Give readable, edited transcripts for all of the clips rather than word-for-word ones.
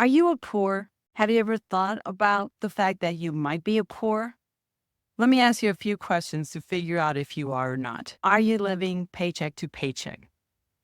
Are you a poor? Have you ever thought about the fact that you might be a poor? Let me ask you a few questions to figure out if you are or not. Are you living paycheck to paycheck?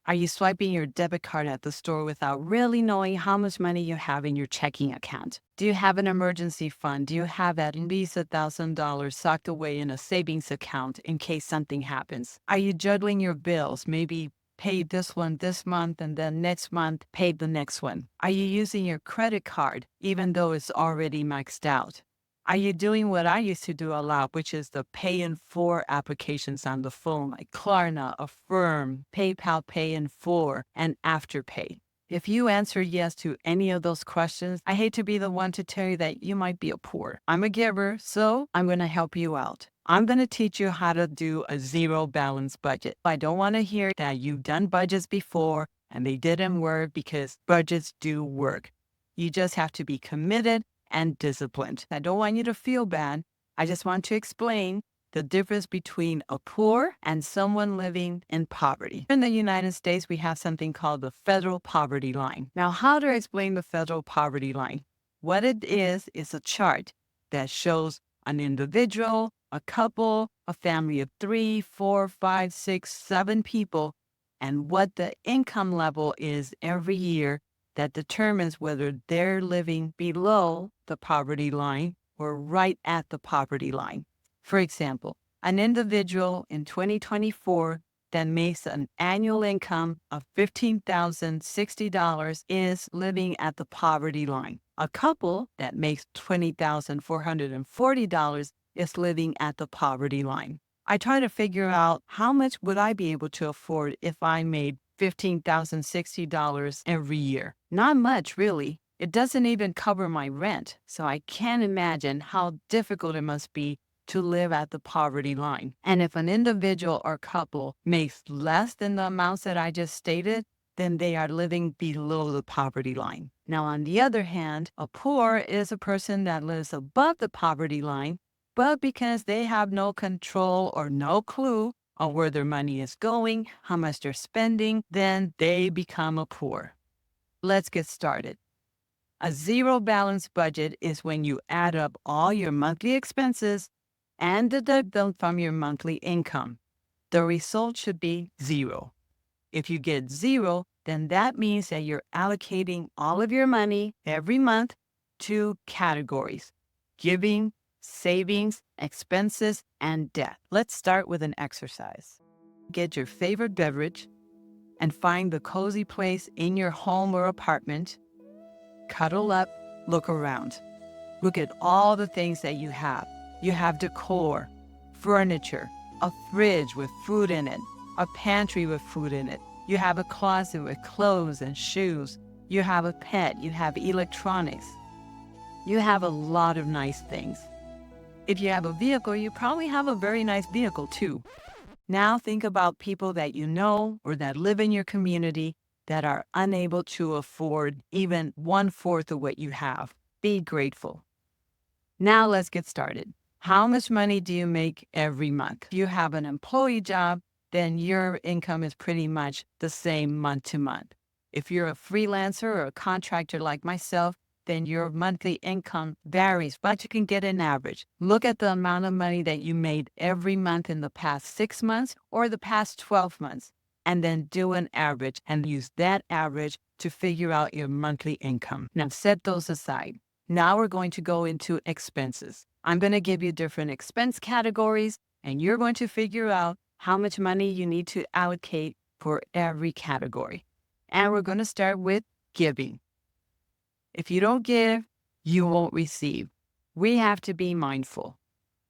Are you swiping your debit card at the store without really knowing how much money you have in your checking account? Do you have an emergency fund? Do you have at least $1,000 socked away in a savings account in case something happens? Are you juggling your bills? Maybe pay this one this month and then next month pay the next one. Are you using your credit card even though it's already maxed out? Are you doing what I used to do a lot, which is the pay in four applications on the phone, like Klarna, Affirm, PayPal Pay in four, and Afterpay? If you answer yes to any of those questions, I hate to be the one to tell you that you might be a poor. I'm a giver, so I'm going to help you out. I'm going to teach you how to do a zero balance budget. I don't want to hear that you've done budgets before and they didn't work, because budgets do work. You just have to be committed and disciplined. I don't want you to feel bad. I just want to explain the difference between a poor and someone living in poverty. In the United States, we have something called the federal poverty line. Now, how do I explain the federal poverty line? What it is a chart that shows an individual, a couple, a family of 3, 4, 5, 6, 7 people, and what the income level is every year that determines whether they're living below the poverty line or right at the poverty line. For example, an individual in 2024 that makes an annual income of $15,060 is living at the poverty line. A couple that makes $20,440 is living at the poverty line. I try to figure out how much would I be able to afford if I made $15,060 every year. Not much, really. It doesn't even cover my rent, so I can't imagine how difficult it must be to live at the poverty line. And if an individual or couple makes less than the amounts that I just stated, then they are living below the poverty line. Now, on the other hand, a poor is a person that lives above the poverty line, but because they have no control or no clue on where their money is going, how much they're spending, then they become a poor. Let's get started. A zero balance budget is when you add up all your monthly expenses and deduct them from your monthly income. The result should be zero. If you get zero, then that means that you're allocating all of your money every month to categories: giving, savings, expenses, and debt. Let's start with an exercise. Get your favorite beverage and find the cozy place in your home or apartment. Cuddle up, look around. Look at all the things that you have. You have decor, furniture, a fridge with food in it, a pantry with food in it. You have a closet with clothes and shoes. You have a pet. You have electronics. You have a lot of nice things. If you have a vehicle, you probably have a very nice vehicle too. Now think about people that you know or that live in your community that are unable to afford even 1/4 of what you have. Be grateful. Now let's get started. How much money do you make every month? If you have an employee job, then your income is pretty much the same month to month. If you're a freelancer or a contractor like myself, then your monthly income varies, but you can get an average. Look at the amount of money that you made every month in the past 6 months or the past 12 months, and then do an average and use that average to figure out your monthly income. Now set those aside. Now we're going to go into expenses. I'm going to give you different expense categories, and you're going to figure out how much money you need to allocate for every category. And we're going to start with giving. If you don't give, you won't receive. We have to be mindful.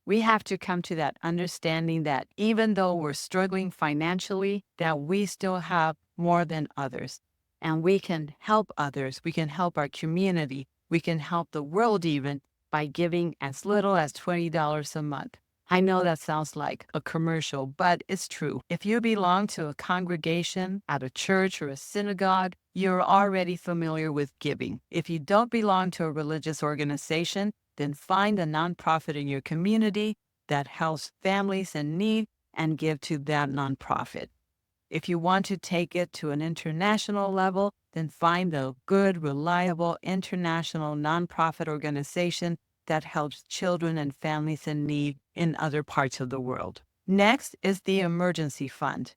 We have to come to that understanding that even though we're struggling financially, that we still have more than others. And we can help others. We can help our community. We can help the world even by giving as little as $20 a month. I know that sounds like a commercial, but it's true. If you belong to a congregation at a church or a synagogue, you're already familiar with giving. If you don't belong to a religious organization, then find a nonprofit in your community that helps families in need and give to that nonprofit. If you want to take it to an international level, then find a good, reliable international nonprofit organization that helps children and families in need in other parts of the world. Next is the emergency fund.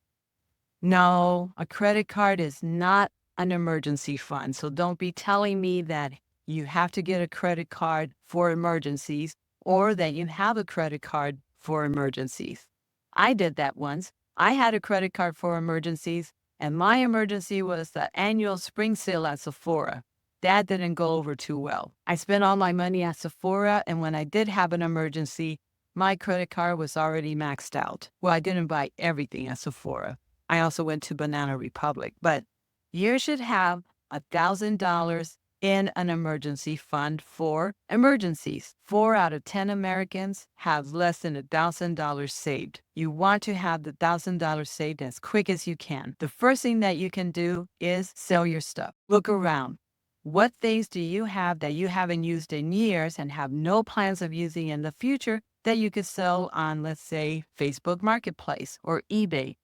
No, a credit card is not an emergency fund. So don't be telling me that you have to get a credit card for emergencies or that you have a credit card for emergencies. I did that once. I had a credit card for emergencies, and my emergency was the annual spring sale at Sephora. That didn't go over too well. I spent all my money at Sephora, and when I did have an emergency, my credit card was already maxed out. Well, I didn't buy everything at Sephora. I also went to Banana Republic, but you should have $1,000 in an emergency fund for emergencies. 4 out of 10 Americans have less than $1,000 saved. You want to have the $1,000 saved as quick as you can. The first thing that you can do is sell your stuff. Look around. What things do you have that you haven't used in years and have no plans of using in the future that you could sell on, let's say, Facebook Marketplace or eBay?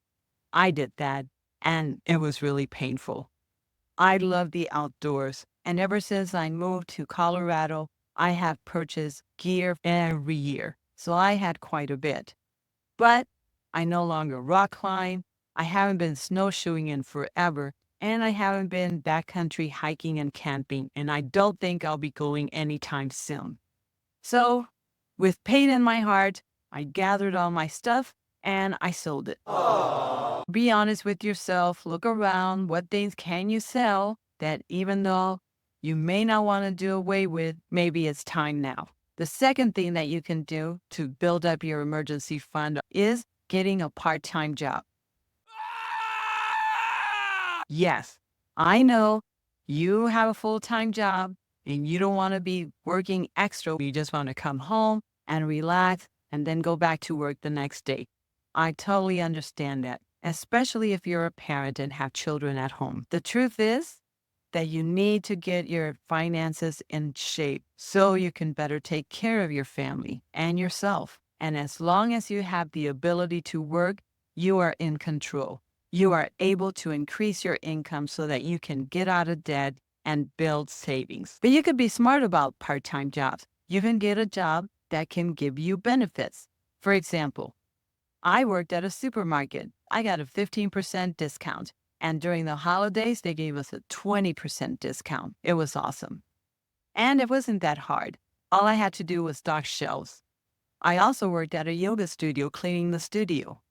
I did that, and it was really painful. I love the outdoors, and ever since I moved to Colorado, I have purchased gear every year, so I had quite a bit. But I no longer rock climb, I haven't been snowshoeing in forever, and I haven't been backcountry hiking and camping, and I don't think I'll be going anytime soon. So, with pain in my heart, I gathered all my stuff and I sold it. Be honest with yourself. Look around. What things can you sell that even though you may not want to do away with, maybe it's time now. The second thing that you can do to build up your emergency fund is getting a part-time job. Yes, I know you have a full-time job and you don't want to be working extra. You just want to come home and relax and then go back to work the next day. I totally understand that, especially if you're a parent and have children at home. The truth is that you need to get your finances in shape so you can better take care of your family and yourself. And as long as you have the ability to work, you are in control. You are able to increase your income so that you can get out of debt and build savings. But you could be smart about part-time jobs. You can get a job that can give you benefits. For example, I worked at a supermarket. I got a 15% discount. And during the holidays, they gave us a 20% discount. It was awesome. And it wasn't that hard. All I had to do was stock shelves. I also worked at a yoga studio cleaning the studio.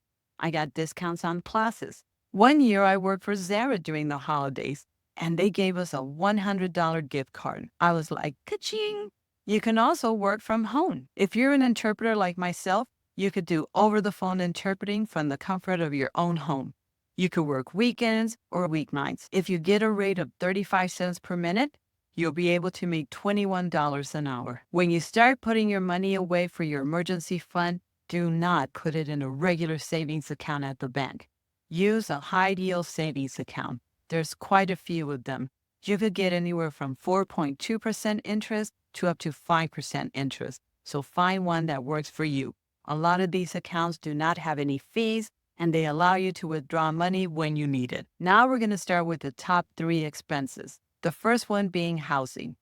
I got discounts on classes. One year I worked for Zara during the holidays, and they gave us a $100 gift card. I was like, ka-ching! You can also work from home. If you're an interpreter like myself, you could do over-the-phone interpreting from the comfort of your own home. You could work weekends or weeknights. If you get a rate of 35 cents per minute, you'll be able to make $21 an hour. When you start putting your money away for your emergency fund, do not put it in a regular savings account at the bank. Use a high-yield savings account. There's quite a few of them. You could get anywhere from 4.2% interest to up to 5% interest. So find one that works for you. A lot of these accounts do not have any fees, and they allow you to withdraw money when you need it. Now we're going to start with the top 3 expenses. The first one being housing.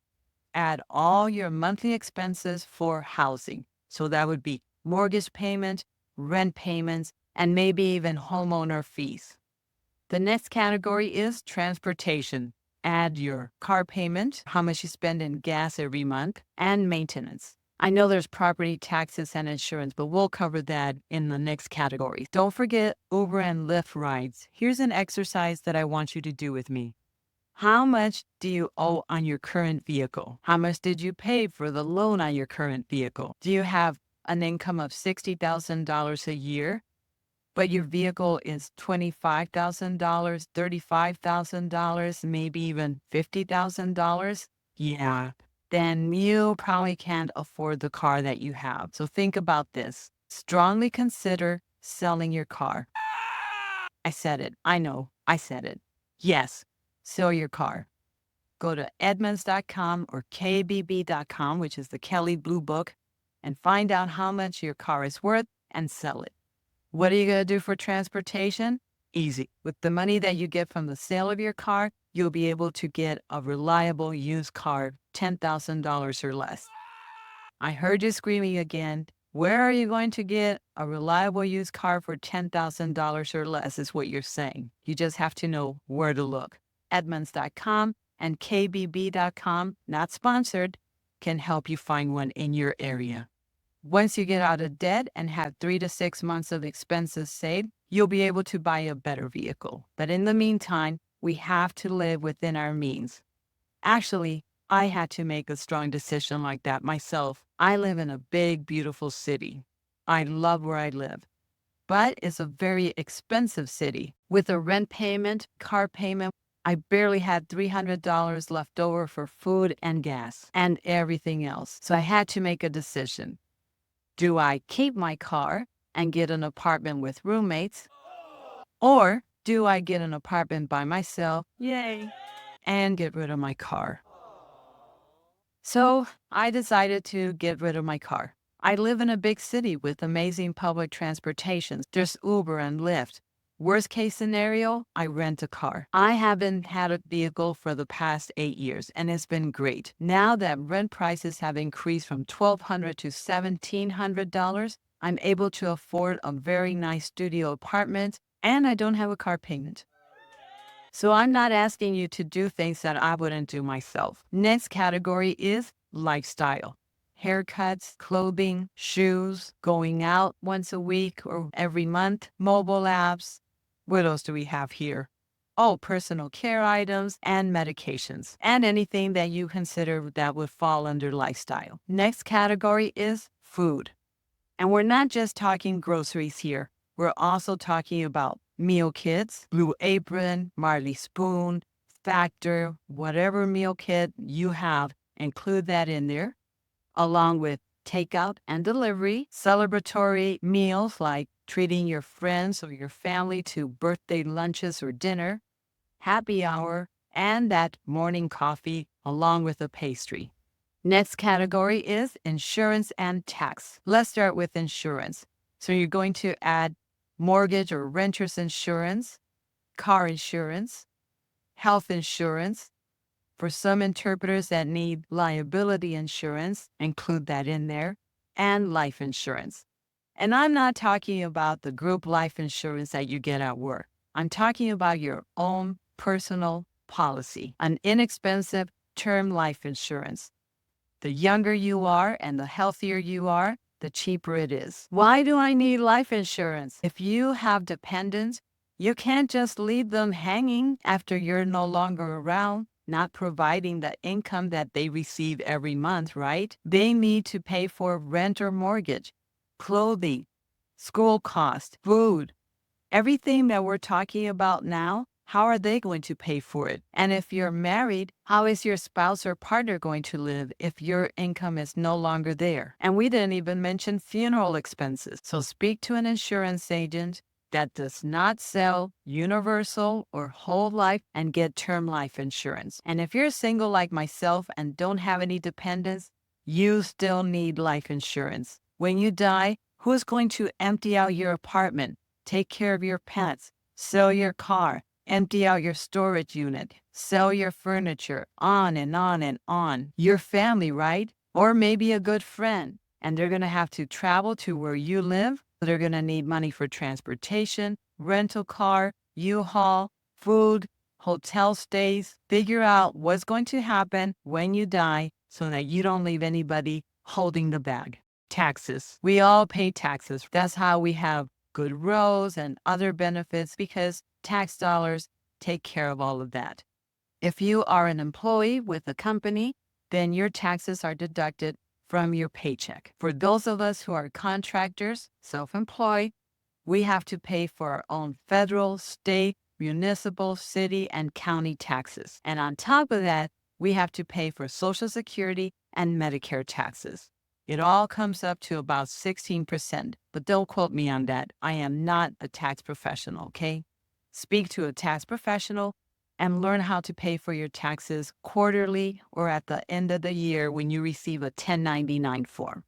Add all your monthly expenses for housing. So that would be mortgage payment, rent payments, and maybe even homeowner fees. The next category is transportation. Add your car payment, how much you spend in gas every month, and maintenance. I know there's property taxes and insurance, but we'll cover that in the next category. Don't forget Uber and Lyft rides. Here's an exercise that I want you to do with me. How much do you owe on your current vehicle? How much did you pay for the loan on your current vehicle? Do you have an income of $60,000 a year, but your vehicle is $25,000, $35,000, maybe even $50,000? Yeah, then you probably can't afford the car that you have. So think about this. Strongly consider selling your car. I said it. I know. I said it. Yes, sell your car. Go to Edmunds.com or KBB.com, which is the Kelley Blue Book, and find out how much your car is worth and sell it. What are you going to do for transportation? Easy. With the money that you get from the sale of your car, you'll be able to get a reliable used car, $10,000 or less. I heard you screaming again. Where are you going to get a reliable used car for $10,000 or less is what you're saying. You just have to know where to look. Edmunds.com and KBB.com, not sponsored, can help you find one in your area. Once you get out of debt and have 3 to 6 months of expenses saved, you'll be able to buy a better vehicle. But in the meantime, we have to live within our means. Actually, I had to make a strong decision like that myself. I live in a big, beautiful city. I love where I live, but it's a very expensive city. With a rent payment, car payment, I barely had $300 left over for food and gas and everything else. So I had to make a decision. Do I keep my car and get an apartment with roommates? Or do I get an apartment by myself? Yay! And get rid of my car. So I decided to get rid of my car. I live in a big city with amazing public transportation. There's Uber and Lyft. Worst case scenario, I rent a car. I haven't had a vehicle for the past 8 years, and it's been great. Now that rent prices have increased from $1,200 to $1,700, I'm able to afford a very nice studio apartment, and I don't have a car payment. So I'm not asking you to do things that I wouldn't do myself. Next category is lifestyle. Haircuts, clothing, shoes, going out once a week or every month, mobile apps. What else do we have here? Oh, personal care items and medications, and anything that you consider that would fall under lifestyle. Next category is food. And we're not just talking groceries here. We're also talking about meal kits, Blue Apron, Marley Spoon, Factor, whatever meal kit you have, include that in there, along with takeout and delivery, celebratory meals like treating your friends or your family to birthday lunches or dinner, happy hour, and that morning coffee along with a pastry. Next category is insurance and tax. Let's start with insurance. So you're going to add mortgage or renter's insurance, car insurance, health insurance. For some interpreters that need liability insurance, include that in there, and life insurance. And I'm not talking about the group life insurance that you get at work. I'm talking about your own personal policy, an inexpensive term life insurance. The younger you are and the healthier you are, the cheaper it is. Why do I need life insurance? If you have dependents, you can't just leave them hanging after you're no longer around, not providing the income that they receive every month, right? They need to pay for rent or mortgage, clothing, school costs, food, everything that we're talking about now. How are they going to pay for it? And if you're married, how is your spouse or partner going to live if your income is no longer there? And we didn't even mention funeral expenses. So speak to an insurance agent that does not sell universal or whole life and get term life insurance. And if you're single like myself and don't have any dependents, you still need life insurance. When you die, who's going to empty out your apartment, take care of your pets, sell your car, empty out your storage unit, sell your furniture, on and on and on? Your family, right? Or maybe a good friend. And they're going to have to travel to where you live. They're going to need money for transportation, rental car, U-Haul, food, hotel stays. Figure out what's going to happen when you die so that you don't leave anybody holding the bag. Taxes. We all pay taxes. That's how we have good roads and other benefits, because tax dollars take care of all of that. If you are an employee with a company, then your taxes are deducted from your paycheck. For those of us who are contractors, self-employed, we have to pay for our own federal, state, municipal, city, and county taxes. And on top of that, we have to pay for Social Security and Medicare taxes. It all comes up to about 16%, but don't quote me on that. I am not a tax professional, okay? Speak to a tax professional and learn how to pay for your taxes quarterly or at the end of the year when you receive a 1099 form.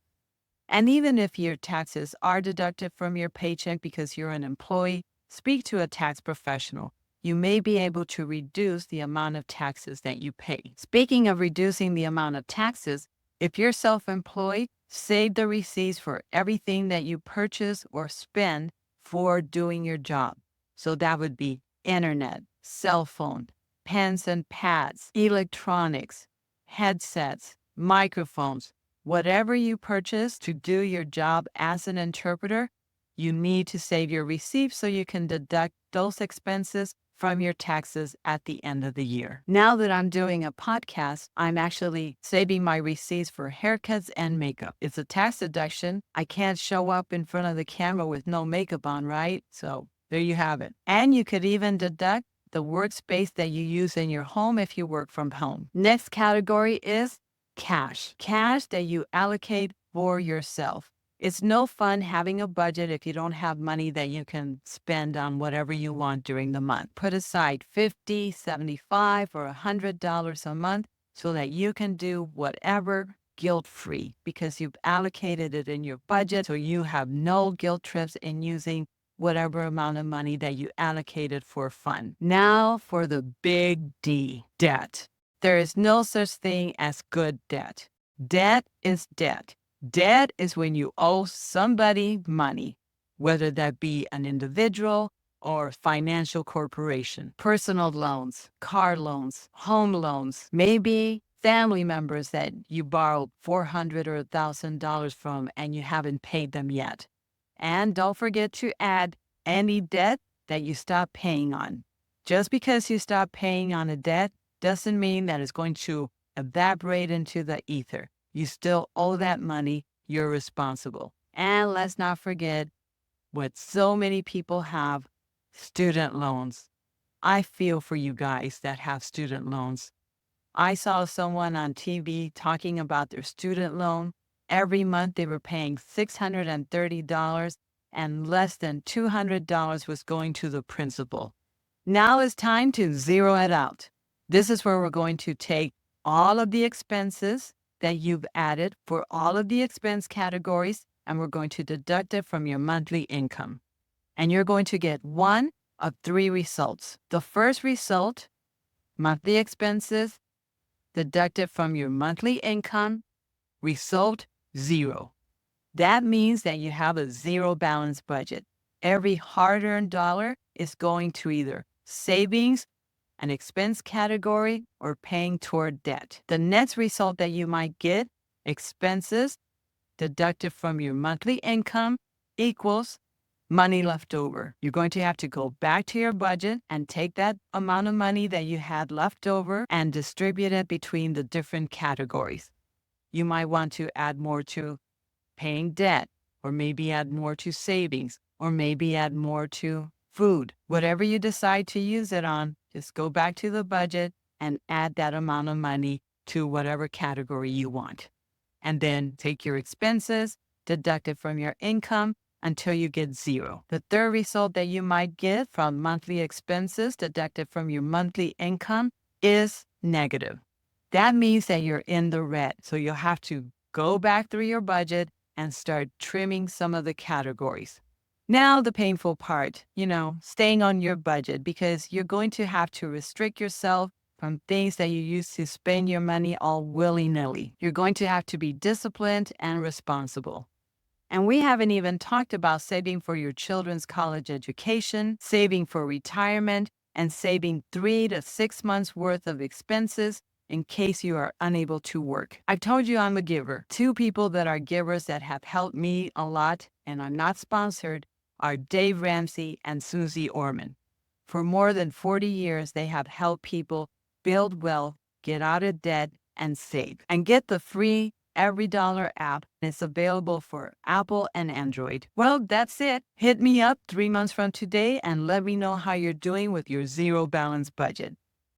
And even if your taxes are deducted from your paycheck because you're an employee, speak to a tax professional. You may be able to reduce the amount of taxes that you pay. Speaking of reducing the amount of taxes, if you're self-employed, save the receipts for everything that you purchase or spend for doing your job. So that would be internet, cell phone, pens and pads, electronics, headsets, microphones, whatever you purchase to do your job as an interpreter, you need to save your receipts so you can deduct those expenses from your taxes at the end of the year. Now that I'm doing a podcast, I'm actually saving my receipts for haircuts and makeup. It's a tax deduction. I can't show up in front of the camera with no makeup on, right? So there you have it. And you could even deduct the workspace that you use in your home if you work from home. Next category is cash. Cash that you allocate for yourself. It's no fun having a budget if you don't have money that you can spend on whatever you want during the month. Put aside $50, $75, or $100 a month so that you can do whatever guilt-free because you've allocated it in your budget, so you have no guilt trips in using whatever amount of money that you allocated for fun. Now for the big D, debt. There is no such thing as good debt. Debt is debt. Debt is when you owe somebody money, whether that be an individual or financial corporation. Personal loans, car loans, home loans, maybe family members that you borrowed $400 or $1,000 from and you haven't paid them yet. And don't forget to add any debt that you stop paying on. Just because you stop paying on a debt doesn't mean that it's going to evaporate into the ether. You still owe that money. You're responsible. And let's not forget what so many people have, student loans. I feel for you guys that have student loans. I saw someone on TV talking about their student loan. Every month they were paying $630 and less than $200 was going to the principal. Now it's time to zero it out. This is where we're going to take all of the expenses that you've added for all of the expense categories, and we're going to deduct it from your monthly income. And you're going to get one of three results. The first result, monthly expenses, deducted from your monthly income, result 0. That means that you have a zero balance budget. Every hard-earned dollar is going to either savings, an expense category, or paying toward debt. The next result that you might get, expenses deducted from your monthly income equals money left over. You're going to have to go back to your budget and take that amount of money that you had left over and distribute it between the different categories. You might want to add more to paying debt, or maybe add more to savings, or maybe add more to food. Whatever you decide to use it on, just go back to the budget and add that amount of money to whatever category you want. And then take your expenses, deduct it from your income until you get 0. The third result that you might get from monthly expenses deducted from your monthly income is negative. That means that you're in the red. So you'll have to go back through your budget and start trimming some of the categories. Now the painful part, staying on your budget, because you're going to have to restrict yourself from things that you used to spend your money all willy-nilly. You're going to have to be disciplined and responsible. And we haven't even talked about saving for your children's college education, saving for retirement, and saving 3 to 6 months worth of expenses in case you are unable to work. I told you I'm a giver. 2 people that are givers that have helped me a lot and are not sponsored are Dave Ramsey and Susie Orman. For more than 40 years, they have helped people build wealth, get out of debt, and save. And get the free EveryDollar app. It's available for Apple and Android. Well, that's it. Hit me up 3 months from today and let me know how you're doing with your zero balance budget.